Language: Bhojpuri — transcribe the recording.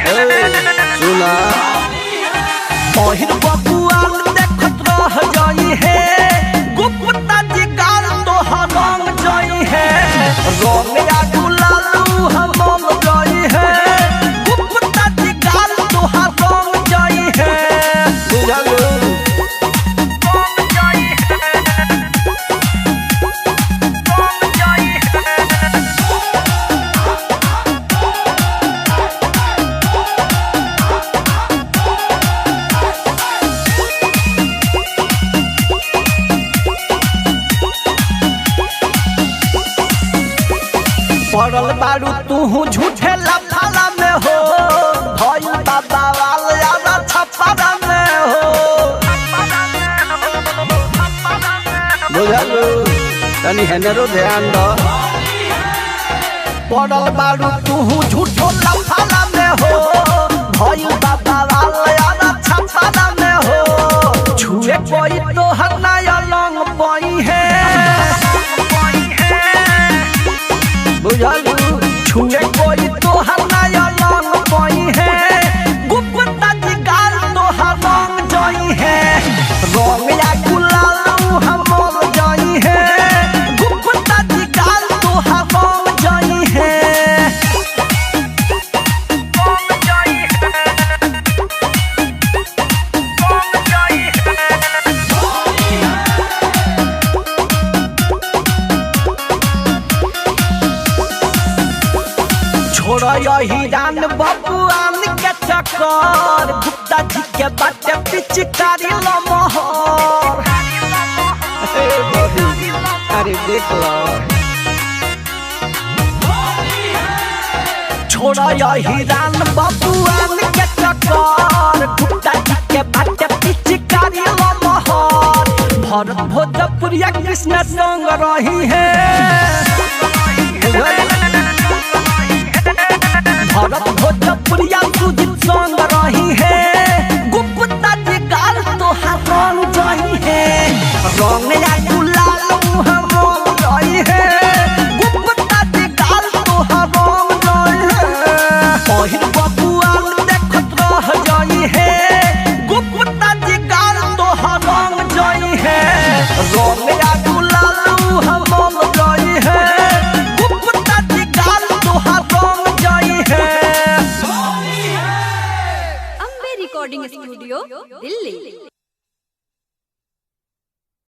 सुना पहिर बबुआन देखत रह जाई है गुप्ता जी गाल तो हम जाई है रोमिया गुलालू हम जाई है गुप्ता जी गाल तो हम जाई है बुझलो पड़ल बारू तू झूठे लफाला में हो भइल बाबा वाल यादा छपारा में हो बुझलो तनी हेनरो ध्यान दो पड़ल बारू तू झूठो लफाला में हो भइल बाबा वाल यादा छपारा में हो छुए कोई तो हर नया लंग पई है बुझलो छुए कोई तो हर नया लंग पई है गुप्ता जी गाल तो हर रंग जाई है रोमिया गुलालू हम जाई है गुप्ता जी गाल तो हर रंग जाई है छोड़ा यही जान बबुआन के चक्कर गुप्ता जी के बाटे पिचकारी लमहर अरे देख लो छोड़ा यही जान बबुआन के चक्कर गुप्ता जी के बाटे पिचकारी लमहर भरत भोजपुरिया कृष्ण संग रही है भरत भोजपुरिया सुजीत संग रही है गुप्ता जी गाल तो हर जाई है रंग या गुलाल हम जाई है गुप्ता जी गाल तो हर जाई है पहिर बबुआन देखत रह जाई है गुप्ता जी गाल तो हर जाई है रंग या गुलाल हम जाई है गुप्ता जी गाल तो हर जाई है अम्बे रिकॉर्डिंग स्टूडियो दिल्ली।